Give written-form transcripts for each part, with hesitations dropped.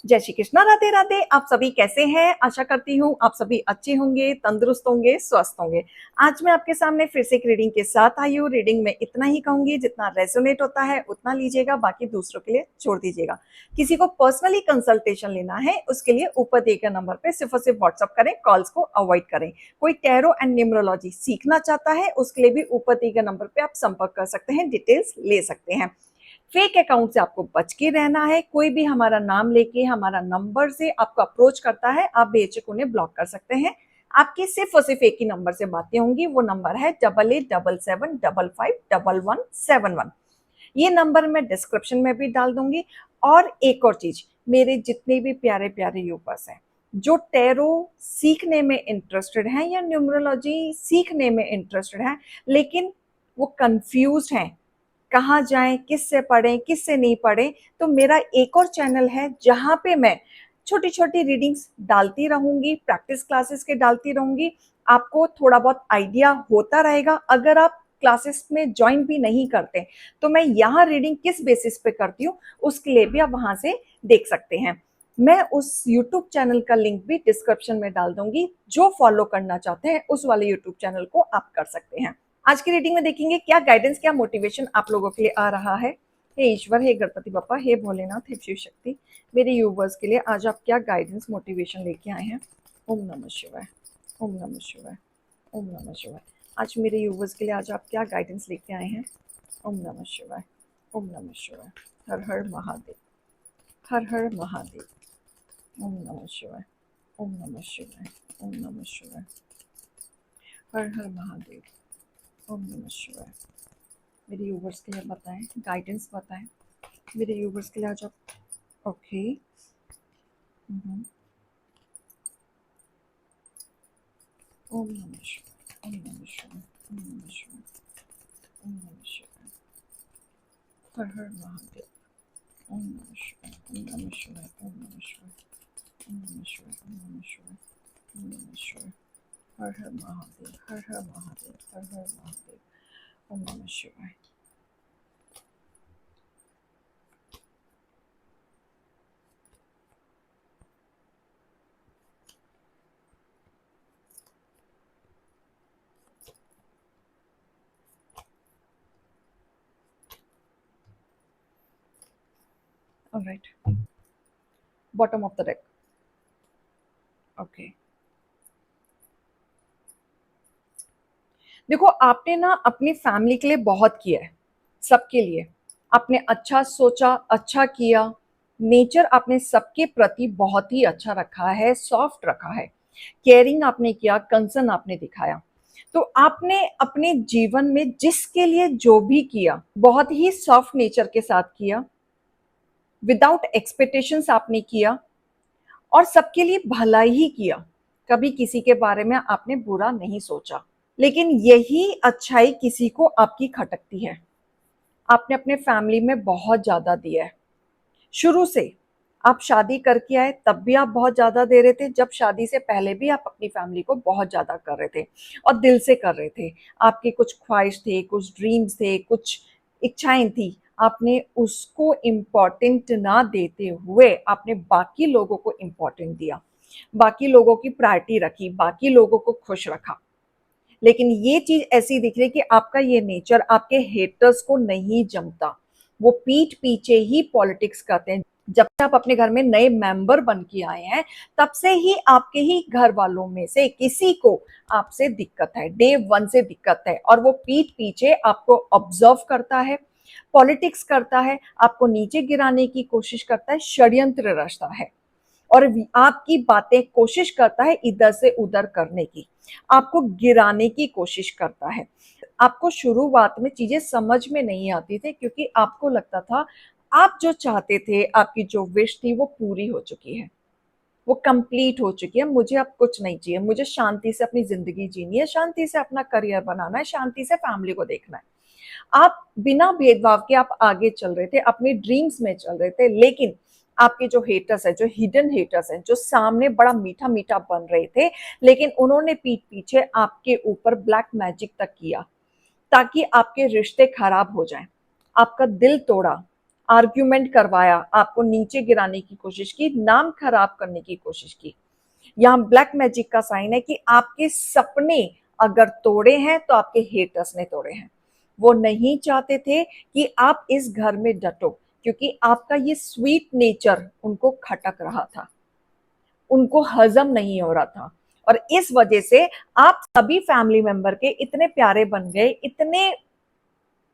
जय श्री कृष्णा, राधे राधे। आप सभी कैसे हैं? आशा करती हूँ आप सभी अच्छे होंगे, तंदुरुस्त होंगे, स्वस्थ होंगे। आज मैं आपके सामने फिर से एक रीडिंग के साथ आई हूँ। रीडिंग में इतना ही कहूंगी, जितना रेजोनेट होता है उतना लीजिएगा, बाकी दूसरों के लिए छोड़ दीजिएगा। किसी को पर्सनली कंसल्टेशन लेना है उसके लिए ऊपर दिए गए नंबर पे सिर्फ और सिर्फ व्हाट्सअप करें, कॉल्स को अवॉइड करें। कोई टैरो एंड न्यूमरोलॉजी सीखना चाहता है उसके लिए भी ऊपर दिए गए नंबर पे आप संपर्क कर सकते हैं, डिटेल्स ले सकते हैं। फेक अकाउंट से आपको बच के रहना है। कोई भी हमारा नाम लेके हमारा नंबर से आपको अप्रोच करता है, आप बेझिझक उन्हें ब्लॉक कर सकते हैं। आपकी सिर्फ और सिर्फ एक ही नंबर से बातें होंगी, वो नंबर है 8877551171। ये नंबर मैं डिस्क्रिप्शन में भी डाल दूंगी। और एक और चीज, मेरे जितने भी प्यारे प्यारे यूपर्स हैं जो टैरो सीखने में इंटरेस्टेड हैं या न्यूमरोलॉजी सीखने में इंटरेस्टेड हैं, लेकिन वो कंफ्यूज हैं कहाँ जाएं, किससे पढ़ें, किससे नहीं पढ़ें, तो मेरा एक और चैनल है जहां पे मैं छोटी छोटी रीडिंग्स डालती रहूंगी, प्रैक्टिस क्लासेस के डालती रहूंगी। आपको थोड़ा बहुत आइडिया होता रहेगा। अगर आप क्लासेस में ज्वाइन भी नहीं करते तो मैं यहाँ रीडिंग किस बेसिस पे करती हूँ उसके लिए भी आप वहां से देख सकते हैं। मैं उस YouTube चैनल का लिंक भी डिस्क्रिप्शन में डाल दूंगी। जो फॉलो करना चाहते हैं उस वाले YouTube चैनल को आप कर सकते हैं। आज की रीडिंग में देखेंगे क्या गाइडेंस, क्या मोटिवेशन आप लोगों के लिए आ रहा है। हे ईश्वर, हे गणपति बप्पा, हे भोलेनाथ, हे शिव शक्ति, मेरे यूवर्स के लिए आज आप क्या गाइडेंस मोटिवेशन लेके आए हैं। ओम नमः शिवाय, ओम नमः शिवाय, ओम नमः शिवाय। आज मेरे यूवर्स के लिए आज आप क्या गाइडेंस लेके आए हैं। ओम नमः शिवाय, ओम नमः शिवाय। हर हर महादेव, हर हर महादेव। ओम नमः शिवाय, ओम नमः शिवाय, ओम नमः शिवाय। हर हर महादेव, ओम नमः शिवाय। मेरे यूवर्स के लिए बताएं, गाइडेंस बताएं मेरे यूवर्स के लिए आज आप। ओके। ओम नमः शिवाय, ओम नमः शिवाय, ओम नमः शिवाय, ओम नमः शिवाय। हर हर महादेव। ओम नमः शिवाय, ओम नमः शिवाय, ओम नमः शिवाय, ओम नमः शिवाय, ओम नमः शिवाय, ओम नमः शिवाय। हर हर महादेव, हर हर महादेव, हर हर महादेव। ओम नमः शिवाय। Alright, bottom of the deck. Okay, देखो आपने ना अपनी फैमिली के लिए बहुत किया है, सबके लिए आपने अच्छा सोचा, अच्छा किया। नेचर आपने सबके प्रति बहुत ही अच्छा रखा है, सॉफ्ट रखा है, केयरिंग आपने किया, कंसर्न आपने दिखाया। तो आपने अपने जीवन में जिसके लिए जो भी किया बहुत ही सॉफ्ट नेचर के साथ किया, विदाउट एक्सपेक्टेशंस आपने किया और सबके लिए भला ही किया। कभी किसी के बारे में आपने बुरा नहीं सोचा। लेकिन यही अच्छाई किसी को आपकी खटकती है। आपने अपने फैमिली में बहुत ज्यादा दिया है शुरू से। आप शादी करके आए तब भी आप बहुत ज्यादा दे रहे थे, जब शादी से पहले भी आप अपनी फैमिली को बहुत ज्यादा कर रहे थे और दिल से कर रहे थे। आपकी कुछ ख्वाहिश थे, कुछ ड्रीम्स थे, कुछ इच्छाएं थी। आपने उसको इम्पोर्टेंट ना देते हुए आपने बाकी लोगों को इम्पोर्टेंट दिया, बाकी लोगों की प्रायोरिटी रखी, बाकी लोगों को खुश रखा। लेकिन ये चीज ऐसी दिख रही कि आपका ये नेचर आपके हेटर्स को नहीं जमता। वो पीठ पीछे ही पॉलिटिक्स करते हैं। जब से आप अपने घर में नए मेंबर बन के आए हैं तब से ही आपके ही घर वालों में से किसी को आपसे दिक्कत है, डे वन से दिक्कत है। और वो पीठ पीछे आपको ऑब्जर्व करता है, पॉलिटिक्स करता है, आपको नीचे गिराने की कोशिश करता है, षड्यंत्र रचता है और आपकी बातें कोशिश करता है इधर से उधर करने की, आपको गिराने की कोशिश करता है। आपको शुरुआत में चीजें समझ में नहीं आती थी क्योंकि आपको लगता था आप जो चाहते थे, आपकी जो विश थी वो पूरी हो चुकी है, वो कंप्लीट हो चुकी है। मुझे अब कुछ नहीं चाहिए, मुझे शांति से अपनी जिंदगी जीनी है, शांति से अपना करियर बनाना है, शांति से फैमिली को देखना है। आप बिना भेदभाव के आप आगे चल रहे थे, अपने ड्रीम्स में चल रहे थे। लेकिन आपके जो हेटर्स है, जो हिडन हेटर्स हैं, जो सामने बड़ा मीठा मीठा बन रहे थे, लेकिन उन्होंने पीठ पीछे आपके ऊपर ब्लैक मैजिक तक किया ताकि आपके रिश्ते खराब हो जाएं, आपका दिल तोड़ा, आर्ग्यूमेंट करवाया, आपको नीचे गिराने की कोशिश की, नाम खराब करने की कोशिश की। यहाँ ब्लैक मैजिक का साइन है कि आपके सपने अगर तोड़े हैं तो आपके हेटर्स ने तोड़े हैं। वो नहीं चाहते थे कि आप इस घर में डटो, क्योंकि आपका ये स्वीट नेचर उनको खटक रहा था, उनको हजम नहीं हो रहा था। और इस वजह से आप सभी फैमिली मेंबर के इतने प्यारे बन गए, इतने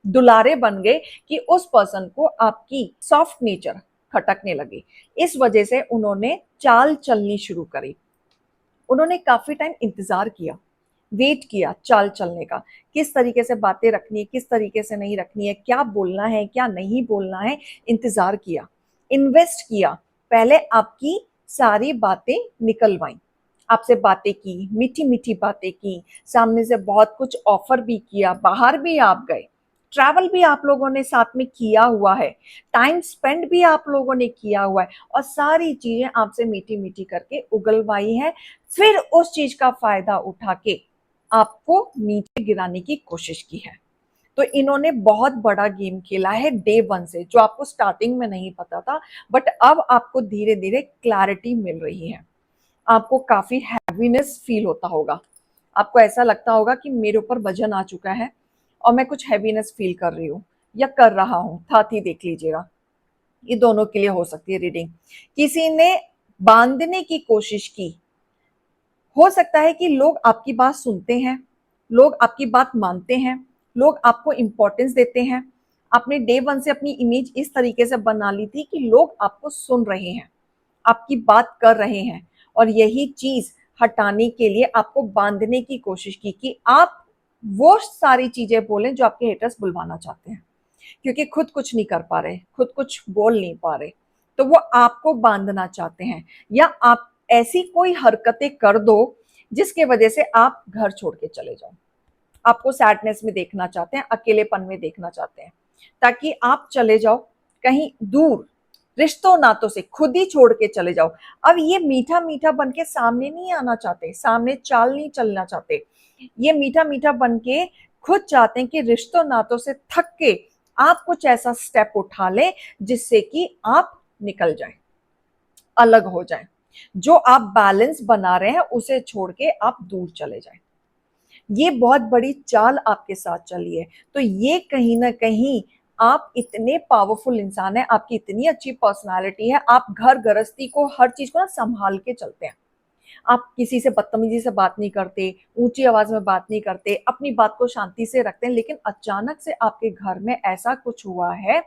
दुलारे बन गए कि उस पर्सन को आपकी सॉफ्ट नेचर खटकने लगी। इस वजह से उन्होंने चाल चलनी शुरू करी। उन्होंने काफी टाइम इंतजार किया, वेट किया चाल चलने का, किस तरीके से बातें रखनी है, किस तरीके से नहीं रखनी है, क्या बोलना है, क्या नहीं बोलना है। इंतजार किया, इन्वेस्ट किया, पहले आपकी सारी बातें निकलवाई, आपसे बातें की, मीठी मीठी बातें की, सामने से बहुत कुछ ऑफर भी किया, बाहर भी आप गए, ट्रैवल भी आप लोगों ने साथ में किया हुआ है, टाइम स्पेंड भी आप लोगों ने किया हुआ है, और सारी चीजें आपसे मीठी मीठी करके उगलवाई है। फिर उस चीज का फायदा उठा के आपको नीचे गिराने की कोशिश की है। तो इन्होंने बहुत बड़ा गेम खेला है डे वन से, जो आपको स्टार्टिंग में नहीं पता था, बट अब आपको धीरे धीरे क्लैरिटी मिल रही है। आपको काफी हैवीनेस फील होता होगा, आपको ऐसा लगता होगा कि मेरे ऊपर वजन आ चुका है और मैं कुछ हैवीनेस फील कर रही हूँ या कर रहा हूँ। साथ ही देख लीजिएगा, ये दोनों के लिए हो सकती है रीडिंग। किसी ने बांधने की कोशिश की, हो सकता है कि लोग आपकी बात सुनते हैं, लोग आपकी बात मानते हैं, लोग आपको इंपॉर्टेंस देते हैं। आपने डे वन से अपनी इमेज इस तरीके से बना ली थी कि लोग आपको सुन रहे हैं, आपकी बात कर रहे हैं, और यही चीज हटाने के लिए आपको बांधने की कोशिश की कि आप वो सारी चीजें बोलें जो आपके हेटर्स बुलवाना चाहते हैं, क्योंकि खुद कुछ नहीं कर पा रहे, खुद कुछ बोल नहीं पा रहे, तो वो आपको बांधना चाहते हैं। या आप ऐसी कोई हरकतें कर दो जिसके वजह से आप घर छोड़ के चले जाओ, आपको सैडनेस में देखना चाहते हैं, अकेलेपन में देखना चाहते हैं, ताकि आप चले जाओ कहीं दूर, रिश्तों नातों से खुद ही छोड़ के चले जाओ। अब ये मीठा मीठा बन के सामने नहीं आना चाहते, सामने चाल नहीं चलना चाहते, ये मीठा मीठा बन के खुद चाहते हैं कि रिश्तों नातों से थक के आप कुछ ऐसा स्टेप उठा लें जिससे कि आप निकल जाएं, अलग हो जाएं, जो आप बैलेंस बना रहे हैं उसे छोड़ के आप दूर चले जाएं। ये बहुत बड़ी चाल आपके साथ चली है। तो ये कहीं ना कहीं, आप इतने पावरफुल इंसान हैं, आपकी इतनी अच्छी पर्सनालिटी है, आप घर गृहस्थी को, हर चीज को ना संभाल के चलते हैं। आप किसी से बदतमीजी से बात नहीं करते, ऊंची आवाज में बात नहीं करते, अपनी बात को शांति से रखते हैं। लेकिन अचानक से आपके घर में ऐसा कुछ हुआ है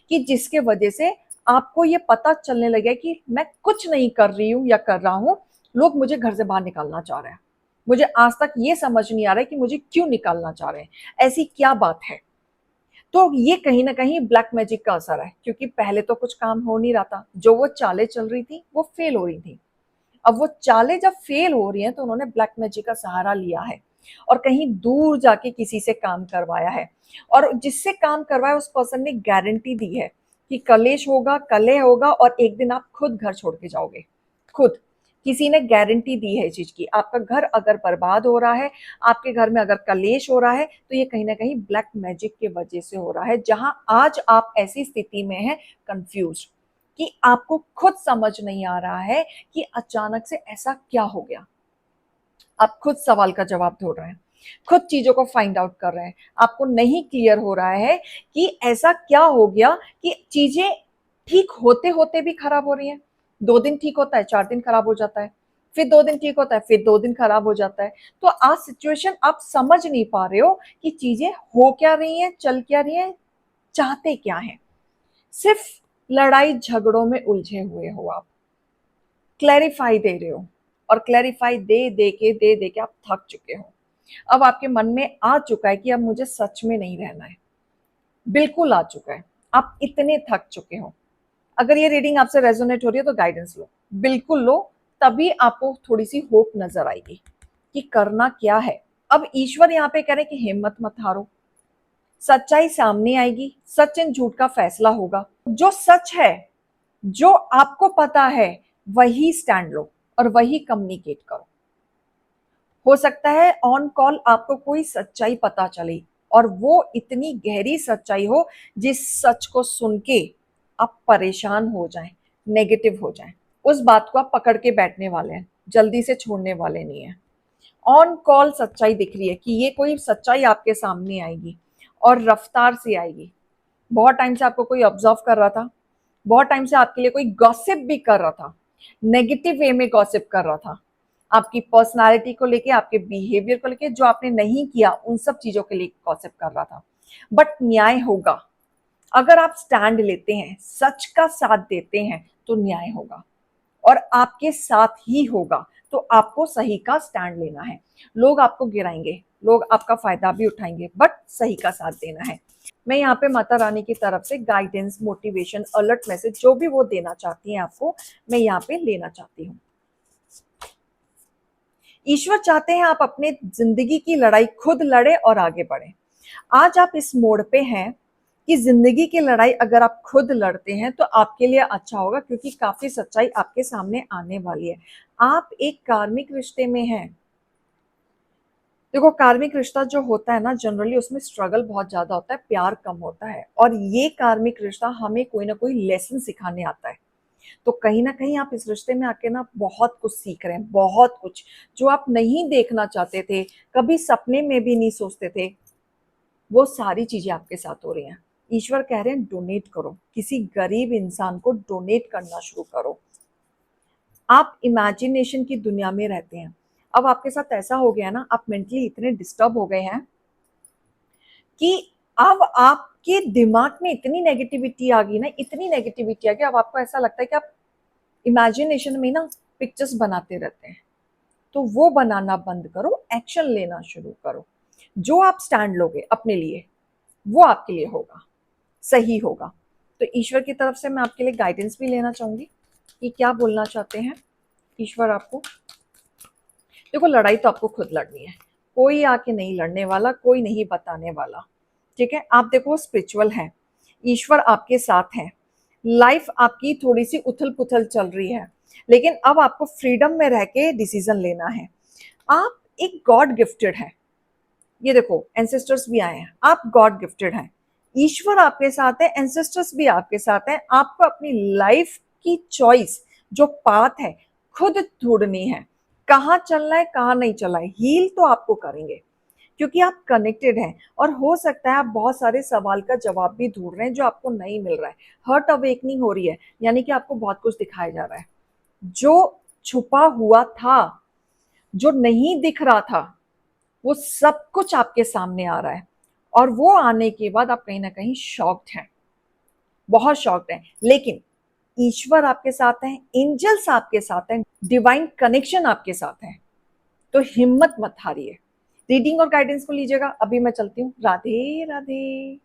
कि जिसके वजह से आपको ये पता चलने लगे कि मैं कुछ नहीं कर रही हूं या कर रहा हूं, लोग मुझे घर से बाहर निकालना चाह रहे हैं। मुझे आज तक ये समझ नहीं आ रहा है कि मुझे क्यों निकालना चाह रहे हैं, ऐसी क्या बात है। तो ये कहीं ना कहीं ब्लैक मैजिक का असर है, क्योंकि पहले तो कुछ काम हो नहीं रहा था, जो वो चालें चल रही थी वो फेल हो रही थी। अब वो चालें जब फेल हो रही हैं तो उन्होंने ब्लैक मैजिक का सहारा लिया है और कहीं दूर जाके किसी से काम करवाया है, और जिससे काम करवाया उस पर्सन ने गारंटी दी है कि कलेश होगा, कलह होगा, और एक दिन आप खुद घर छोड़ के जाओगे। खुद किसी ने गारंटी दी है इस चीज की। आपका घर अगर बर्बाद हो रहा है, आपके घर में अगर कलेश हो रहा है, तो ये कहीं ना कहीं ब्लैक मैजिक की वजह से हो रहा है, जहां आज आप ऐसी स्थिति में हैं, कंफ्यूज, कि आपको खुद समझ नहीं आ रहा है कि अचानक से ऐसा क्या हो गया। आप खुद सवाल का जवाब ढूंढ रहे हैं, खुद चीजों को फाइंड आउट कर रहे हैं। आपको नहीं क्लियर हो रहा है कि ऐसा क्या हो गया कि चीजें ठीक होते होते भी खराब हो रही हैं। 2 दिन ठीक होता है, 4 दिन खराब हो जाता है, फिर 2 दिन ठीक होता है, फिर 2 दिन खराब हो जाता है। तो आज सिचुएशन आप समझ नहीं पा रहे हो कि चीजें हो क्या रही हैं, चल क्या रही हैं, चाहते क्या हैं। सिर्फ लड़ाई झगड़ों में उलझे हुए हो आप, क्लैरिफाई दे रहे हो, और क्लैरिफाई दे दे के आप थक चुके हो। अब आपके मन में आ चुका है कि अब मुझे सच में नहीं रहना है, बिल्कुल आ चुका है, आप इतने थक चुके हो। अगर ये रीडिंग आपसे रेजोनेट हो रही है तो गाइडेंस लो, बिल्कुल लो, तभी आपको थोड़ी सी होप नजर आएगी कि करना क्या है। अब ईश्वर यहाँ पे कह रहे हैं कि हिम्मत मत हारो, सच्चाई सामने आएगी, सच एंड झूठ का फैसला होगा। जो सच है, जो आपको पता है, वही स्टैंड लो और वही कम्युनिकेट करो। हो सकता है ऑन कॉल आपको कोई सच्चाई पता चले, और वो इतनी गहरी सच्चाई हो जिस सच को सुन के आप परेशान हो जाएं, नेगेटिव हो जाएं, उस बात को आप पकड़ के बैठने वाले हैं, जल्दी से छोड़ने वाले नहीं है। ऑन कॉल सच्चाई दिख रही है कि ये कोई सच्चाई आपके सामने आएगी और रफ्तार से आएगी। बहुत टाइम से आपको कोई ऑब्जर्व कर रहा था, बहुत टाइम से आपके लिए कोई गॉसिप भी कर रहा था, नेगेटिव वे में गॉसिप कर रहा था, आपकी पर्सनालिटी को लेके, आपके बिहेवियर को लेके, जो आपने नहीं किया उन सब चीजों के लिए गॉसिप कर रहा था। बट न्याय होगा। अगर आप स्टैंड लेते हैं, सच का साथ देते हैं, तो न्याय होगा और आपके साथ ही होगा। तो आपको सही का स्टैंड लेना है। लोग आपको गिराएंगे, लोग आपका फायदा भी उठाएंगे, बट सही का साथ देना है। मैं यहाँ पे माता रानी की तरफ से गाइडेंस, मोटिवेशन, अलर्ट मैसेज जो भी वो देना चाहती हैं आपको, मैं यहाँ पे लेना चाहती हूँ। ईश्वर चाहते हैं आप अपने जिंदगी की लड़ाई खुद लड़े और आगे बढ़े। आज आप इस मोड़ पे हैं कि जिंदगी की लड़ाई अगर आप खुद लड़ते हैं तो आपके लिए अच्छा होगा, क्योंकि काफी सच्चाई आपके सामने आने वाली है। आप एक कार्मिक रिश्ते में हैं। देखो, कार्मिक रिश्ता जो होता है ना, जनरली उसमें स्ट्रगल बहुत ज्यादा होता है, प्यार कम होता है, और ये कार्मिक रिश्ता हमें कोई ना कोई लेसन सिखाने आता है। तो कहीं ना कहीं आप इस रिश्ते में आके ना बहुत कुछ सीख रहे हैं, बहुत कुछ जो आप नहीं देखना चाहते थे, कभी सपने में भी नहीं सोचते थे, वो सारी चीजें आपके साथ हो रही हैं। ईश्वर कह रहे हैं डोनेट करो, किसी गरीब इंसान को डोनेट करना शुरू करो। आप इमेजिनेशन की दुनिया में रहते हैं। अब आपके साथ ऐसा हो गया ना, आप मेंटली इतने डिस्टर्ब हो गए हैं कि अब आपके दिमाग में इतनी नेगेटिविटी आ गई ना, इतनी नेगेटिविटी आ गई, अब आपको ऐसा लगता है कि आप इमेजिनेशन में ना पिक्चर्स बनाते रहते हैं। तो वो बनाना बंद करो, एक्शन लेना शुरू करो। जो आप स्टैंड लोगे अपने लिए, वो आपके लिए होगा, सही होगा। तो ईश्वर की तरफ से मैं आपके लिए गाइडेंस भी लेना चाहूंगी कि क्या बोलना चाहते हैं ईश्वर आपको। देखो, लड़ाई तो आपको खुद लड़नी है, कोई आके नहीं लड़ने वाला, कोई नहीं बताने वाला। ठीक है, आप देखो स्पिरिचुअल है, ईश्वर आपके साथ है। लाइफ आपकी थोड़ी सी उथल पुथल चल रही है, लेकिन अब आपको फ्रीडम में रह के डिसीजन लेना है। आप एक गॉड गिफ्टेड है। ये देखो, एंसेस्टर्स भी आए हैं, आप गॉड गिफ्टेड हैं। ईश्वर आपके साथ है, एंसेस्टर्स भी आपके साथ हैं। आपको अपनी लाइफ की चॉइस, जो पाथ है, खुद ढूंढनी है। कहाँ चलना है, कहाँ नहीं चलना है, हील तो आपको करेंगे, क्योंकि आप कनेक्टेड हैं। और हो सकता है आप बहुत सारे सवाल का जवाब भी ढूंढ रहे हैं जो आपको नहीं मिल रहा है। हर्ट अवेकनिंग हो रही है, यानी कि आपको बहुत कुछ दिखाया जा रहा है जो छुपा हुआ था, जो नहीं दिख रहा था, वो सब कुछ आपके सामने आ रहा है। और वो आने के बाद आप कहीं ना कहीं शॉक्ड हैं, बहुत शॉक्ड हैं। लेकिन ईश्वर आपके साथ हैं, एंजल्स आपके साथ हैं, डिवाइन कनेक्शन आपके साथ हैं। तो हिम्मत मत हारिए। रीडिंग और गाइडेंस को लीजिएगा। अभी मैं चलती हूँ। राधे राधे।